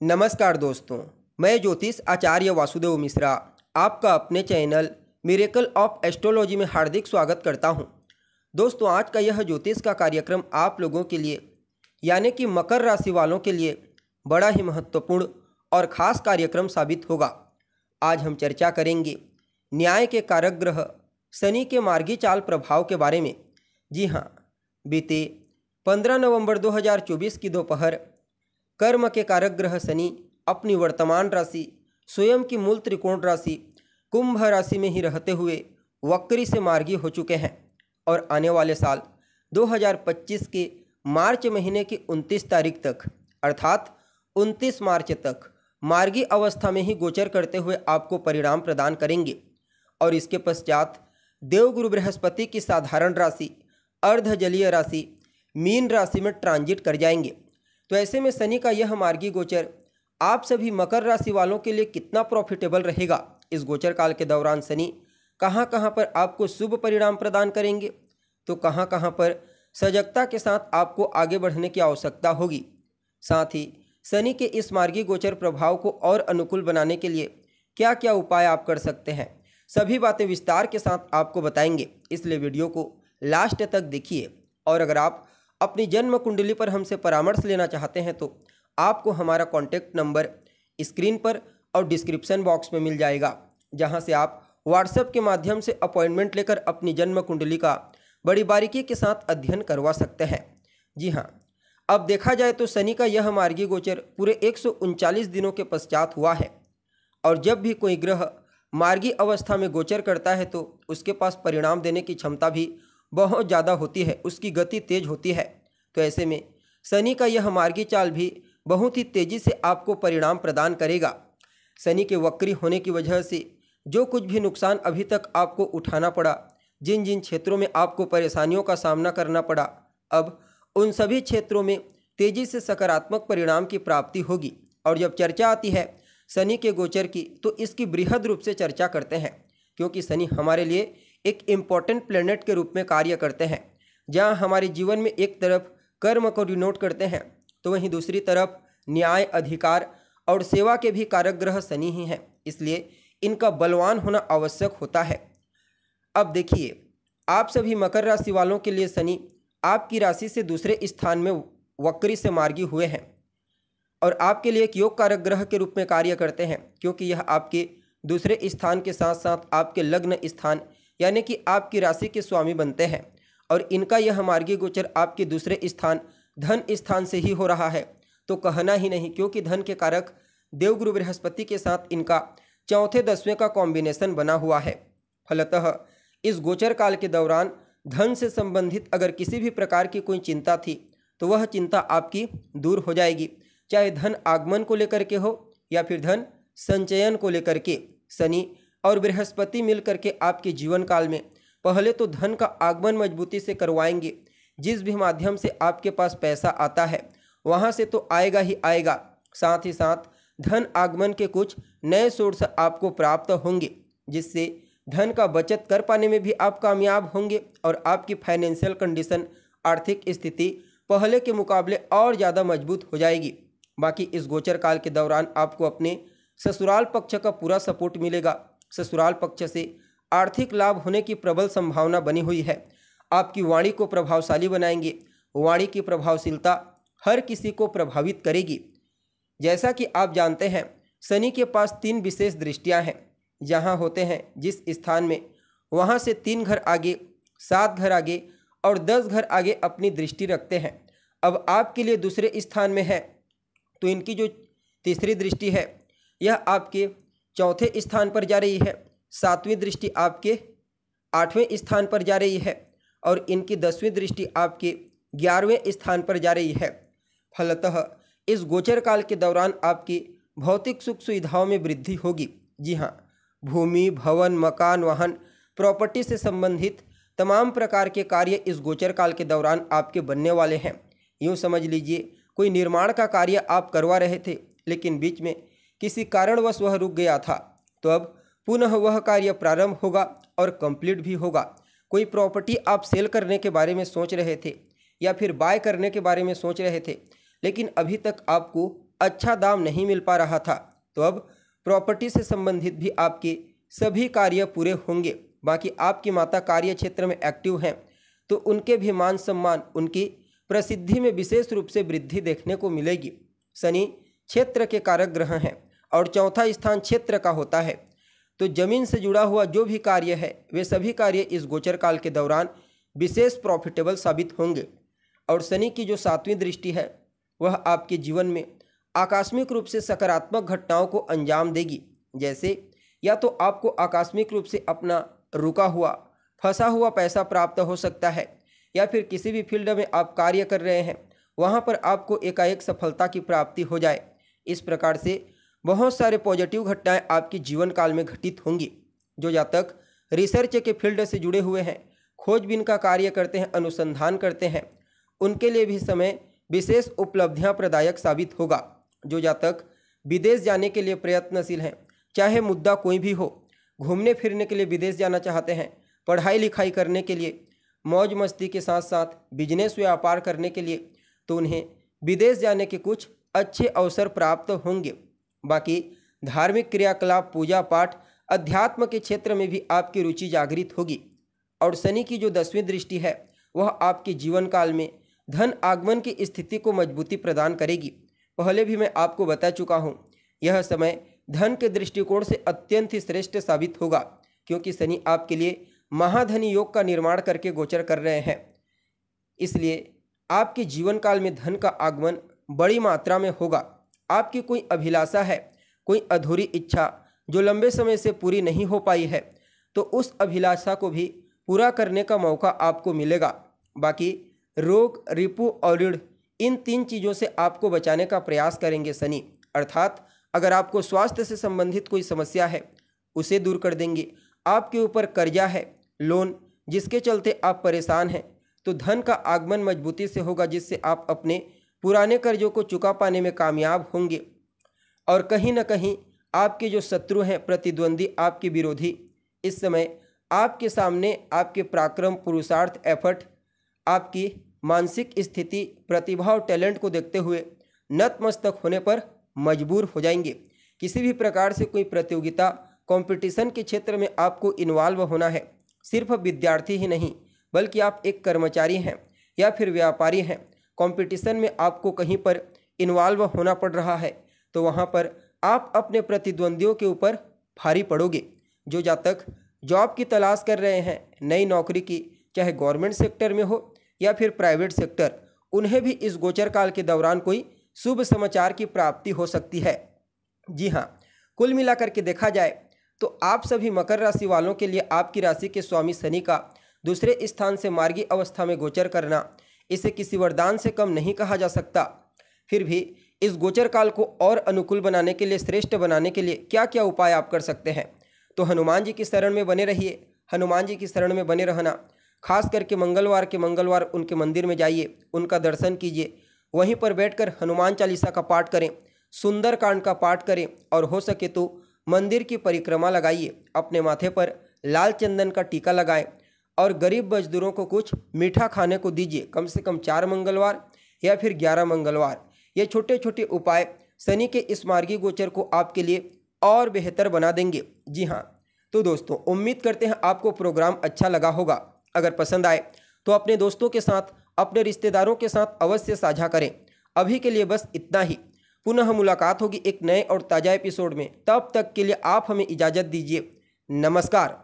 नमस्कार दोस्तों, मैं ज्योतिष आचार्य वासुदेव मिश्रा आपका अपने चैनल मिरेकल ऑफ एस्ट्रोलॉजी में हार्दिक स्वागत करता हूं। दोस्तों, आज का यह ज्योतिष का कार्यक्रम आप लोगों के लिए यानी कि मकर राशि वालों के लिए बड़ा ही महत्वपूर्ण और ख़ास कार्यक्रम साबित होगा। आज हम चर्चा करेंगे न्याय के कारक ग्रह शनि के मार्गी चाल प्रभाव के बारे में। जी हाँ, बीते 15 नवंबर 2024 की दोपहर कर्म के कारक ग्रह शनि अपनी वर्तमान राशि स्वयं की मूल त्रिकोण राशि कुंभ राशि में ही रहते हुए वक्री से मार्गी हो चुके हैं और आने वाले साल 2025 के मार्च महीने की 29 तारीख तक अर्थात 29 मार्च तक मार्गी अवस्था में ही गोचर करते हुए आपको परिणाम प्रदान करेंगे। और इसके पश्चात देवगुरु बृहस्पति की साधारण राशि अर्ध जलीय राशि मीन राशि में ट्रांजिट कर जाएंगे। तो ऐसे में शनि का यह मार्गी गोचर आप सभी मकर राशि वालों के लिए कितना प्रॉफिटेबल रहेगा। इस गोचर काल के दौरान शनि कहां कहां पर आपको शुभ परिणाम प्रदान करेंगे, तो कहां कहां पर सजगता के साथ आपको आगे बढ़ने की आवश्यकता होगी। साथ ही शनि के इस मार्गी गोचर प्रभाव को और अनुकूल बनाने के लिए क्या क्या उपाय आप कर सकते हैं, सभी बातें विस्तार के साथ आपको बताएंगे। इसलिए वीडियो को लास्ट तक देखिए। और अगर आप अपनी जन्म कुंडली पर हमसे परामर्श लेना चाहते हैं तो आपको हमारा कॉन्टैक्ट नंबर स्क्रीन पर और डिस्क्रिप्शन बॉक्स में मिल जाएगा, जहां से आप व्हाट्सएप के माध्यम से अपॉइंटमेंट लेकर अपनी जन्म कुंडली का बड़ी बारीकी के साथ अध्ययन करवा सकते हैं। जी हाँ, अब देखा जाए तो शनि का यह मार्गी गोचर पूरे 139 दिनों के पश्चात हुआ है। और जब भी कोई ग्रह मार्गी अवस्था में गोचर करता है तो उसके पास परिणाम देने की क्षमता भी बहुत ज़्यादा होती है, उसकी गति तेज होती है। तो ऐसे में शनि का यह मार्गी चाल भी बहुत ही तेज़ी से आपको परिणाम प्रदान करेगा। शनि के वक्री होने की वजह से जो कुछ भी नुकसान अभी तक आपको उठाना पड़ा, जिन जिन क्षेत्रों में आपको परेशानियों का सामना करना पड़ा, अब उन सभी क्षेत्रों में तेज़ी से सकारात्मक परिणाम की प्राप्ति होगी। और जब चर्चा आती है शनि के गोचर की तो इसकी बृहद रूप से चर्चा करते हैं, क्योंकि शनि हमारे लिए एक इम्पॉर्टेंट प्लेनेट के रूप में कार्य करते हैं। जहां हमारे जीवन में एक तरफ कर्म को डिनोट करते हैं तो वहीं दूसरी तरफ न्याय, अधिकार और सेवा के भी कारक ग्रह शनि ही हैं। इसलिए इनका बलवान होना आवश्यक होता है। अब देखिए, आप सभी मकर राशि वालों के लिए शनि आपकी राशि से दूसरे स्थान में वक्री से मार्गी हुए हैं और आपके लिए एक योग कारक ग्रह के रूप में कार्य करते हैं, क्योंकि यह आपके दूसरे स्थान के साथ साथ आपके लग्न स्थान यानी कि आपकी राशि के स्वामी बनते हैं। और इनका यह मार्गी गोचर आपके दूसरे स्थान धन स्थान से ही हो रहा है, तो कहना ही नहीं, क्योंकि धन के कारक देवगुरु बृहस्पति के साथ इनका चौथे 10वें का कॉम्बिनेशन बना हुआ है। फलतः इस गोचर काल के दौरान धन से संबंधित अगर किसी भी प्रकार की कोई चिंता थी तो वह चिंता आपकी दूर हो जाएगी, चाहे धन आगमन को लेकर के हो या फिर धन संचयन को लेकर के। शनि और बृहस्पति मिलकर के आपके जीवन काल में पहले तो धन का आगमन मजबूती से करवाएंगे। जिस भी माध्यम से आपके पास पैसा आता है वहाँ से तो आएगा ही आएगा, साथ ही साथ धन आगमन के कुछ नए सोर्स आपको प्राप्त होंगे, जिससे धन का बचत कर पाने में भी आप कामयाब होंगे और आपकी फाइनेंशियल कंडीशन, आर्थिक स्थिति पहले के मुकाबले और ज़्यादा मजबूत हो जाएगी। बाकी इस गोचर काल के दौरान आपको अपने ससुराल पक्ष का पूरा सपोर्ट मिलेगा। ससुराल पक्ष से आर्थिक लाभ होने की प्रबल संभावना बनी हुई है। आपकी वाणी को प्रभावशाली बनाएंगे। वाणी की प्रभावशीलता हर किसी को प्रभावित करेगी। जैसा कि आप जानते हैं, शनि के पास 3 विशेष दृष्टियां हैं। जहां होते हैं जिस स्थान में, वहां से 3 घर आगे, 7 घर आगे और 10 घर आगे अपनी दृष्टि रखते हैं। अब आपके लिए दूसरे स्थान में है तो इनकी जो तीसरी दृष्टि है यह आपके चौथे स्थान पर जा रही है, 7वीं दृष्टि आपके 8वें स्थान पर जा रही है और इनकी 10वीं दृष्टि आपके 11वें स्थान पर जा रही है। फलतः इस गोचर काल के दौरान आपकी भौतिक सुख सुविधाओं में वृद्धि होगी। जी हाँ, भूमि, भवन, मकान, वाहन, प्रॉपर्टी से संबंधित तमाम प्रकार के कार्य इस गोचर काल के दौरान आपके बनने वाले हैं। यूँ समझ लीजिए, कोई निर्माण का कार्य आप करवा रहे थे लेकिन बीच में किसी कारणवश वह रुक गया था, तो अब पुनः वह कार्य प्रारंभ होगा और कंप्लीट भी होगा। कोई प्रॉपर्टी आप सेल करने के बारे में सोच रहे थे या फिर बाय करने के बारे में सोच रहे थे, लेकिन अभी तक आपको अच्छा दाम नहीं मिल पा रहा था, तो अब प्रॉपर्टी से संबंधित भी आपके सभी कार्य पूरे होंगे। बाकी आपकी माता कार्य क्षेत्र में एक्टिव हैं, तो उनके भी मान सम्मान, उनकी प्रसिद्धि में विशेष रूप से वृद्धि देखने को मिलेगी। शनि क्षेत्र के कारक ग्रह हैं और चौथा स्थान क्षेत्र का होता है, तो जमीन से जुड़ा हुआ जो भी कार्य है वे सभी कार्य इस गोचर काल के दौरान विशेष प्रॉफिटेबल साबित होंगे। और शनि की जो 7वीं दृष्टि है वह आपके जीवन में आकस्मिक रूप से सकारात्मक घटनाओं को अंजाम देगी। जैसे या तो आपको आकस्मिक रूप से अपना रुका हुआ फंसा हुआ पैसा प्राप्त हो सकता है, या फिर किसी भी फील्ड में आप कार्य कर रहे हैं वहाँ पर आपको एकाएक सफलता की प्राप्ति हो जाए। इस प्रकार से बहुत सारे पॉजिटिव घटनाएं आपके जीवन काल में घटित होंगी। जो जातक रिसर्च के फील्ड से जुड़े हुए हैं, खोजबीन का कार्य करते हैं, अनुसंधान करते हैं, उनके लिए भी समय विशेष उपलब्धियां प्रदायक साबित होगा। जो जातक विदेश जाने के लिए प्रयत्नशील हैं, चाहे मुद्दा कोई भी हो, घूमने फिरने के लिए विदेश जाना चाहते हैं, पढ़ाई लिखाई करने के लिए, मौज मस्ती के साथ साथ बिजनेस व्यापार करने के लिए, तो उन्हें विदेश जाने के कुछ अच्छे अवसर प्राप्त होंगे। बाकी धार्मिक क्रियाकलाप, पूजा पाठ, अध्यात्म के क्षेत्र में भी आपकी रुचि जागृत होगी। और शनि की जो 10वीं दृष्टि है वह आपके जीवन काल में धन आगमन की स्थिति को मजबूती प्रदान करेगी। पहले भी मैं आपको बता चुका हूँ, यह समय धन के दृष्टिकोण से अत्यंत ही श्रेष्ठ साबित होगा, क्योंकि शनि आपके लिए महाधनी योग का निर्माण करके गोचर कर रहे हैं। इसलिए आपके जीवन काल में धन का आगमन बड़ी मात्रा में होगा। आपकी कोई अभिलाषा है, कोई अधूरी इच्छा जो लंबे समय से पूरी नहीं हो पाई है, तो उस अभिलाषा को भी पूरा करने का मौका आपको मिलेगा। बाकी रोग, रिपु और ऋण, इन 3 चीज़ों से आपको बचाने का प्रयास करेंगे शनि। अर्थात अगर आपको स्वास्थ्य से संबंधित कोई समस्या है उसे दूर कर देंगे। आपके ऊपर कर्जा है, लोन, जिसके चलते आप परेशान हैं, तो धन का आगमन मजबूती से होगा, जिससे आप अपने पुराने कर्जों को चुका पाने में कामयाब होंगे। और कहीं ना कहीं आपके जो शत्रु हैं, प्रतिद्वंदी, आपके विरोधी, इस समय आपके सामने आपके पराक्रम, पुरुषार्थ, एफर्ट, आपकी मानसिक स्थिति, प्रतिभा और टैलेंट को देखते हुए नतमस्तक होने पर मजबूर हो जाएंगे। किसी भी प्रकार से कोई प्रतियोगिता, कंपटीशन के क्षेत्र में आपको इन्वॉल्व होना है। सिर्फ विद्यार्थी ही नहीं, बल्कि आप एक कर्मचारी हैं या फिर व्यापारी हैं, कंपटीशन में आपको कहीं पर इन्वॉल्व होना पड़ रहा है, तो वहाँ पर आप अपने प्रतिद्वंदियों के ऊपर भारी पड़ोगे। जो जातक जॉब की तलाश कर रहे हैं, नई नौकरी की, चाहे गवर्नमेंट सेक्टर में हो या फिर प्राइवेट सेक्टर, उन्हें भी इस गोचर काल के दौरान कोई शुभ समाचार की प्राप्ति हो सकती है। जी हाँ, कुल मिलाकर के देखा जाए तो आप सभी मकर राशि वालों के लिए आपकी राशि के स्वामी शनि का दूसरे स्थान से मार्गी अवस्था में गोचर करना, इसे किसी वरदान से कम नहीं कहा जा सकता। फिर भी इस गोचर काल को और अनुकूल बनाने के लिए, श्रेष्ठ बनाने के लिए क्या क्या उपाय आप कर सकते हैं, तो हनुमान जी की शरण में बने रहिए। हनुमान जी की शरण में बने रहना, खास करके मंगलवार के मंगलवार उनके मंदिर में जाइए, उनका दर्शन कीजिए, वहीं पर बैठकर हनुमान चालीसा का पाठ करें, सुंदर कांड का पाठ करें, और हो सके तो मंदिर की परिक्रमा लगाइए। अपने माथे पर लाल चंदन का टीका लगाएं और गरीब मजदूरों को कुछ मीठा खाने को दीजिए, कम से कम 4 मंगलवार या फिर 11 मंगलवार। ये छोटे छोटे उपाय शनि के इस मार्गी गोचर को आपके लिए और बेहतर बना देंगे। जी हाँ, तो दोस्तों उम्मीद करते हैं आपको प्रोग्राम अच्छा लगा होगा। अगर पसंद आए तो अपने दोस्तों के साथ, अपने रिश्तेदारों के साथ अवश्य साझा करें। अभी के लिए बस इतना ही। पुनः मुलाकात होगी एक नए और ताज़ा एपिसोड में। तब तक के लिए आप हमें इजाज़त दीजिए। नमस्कार।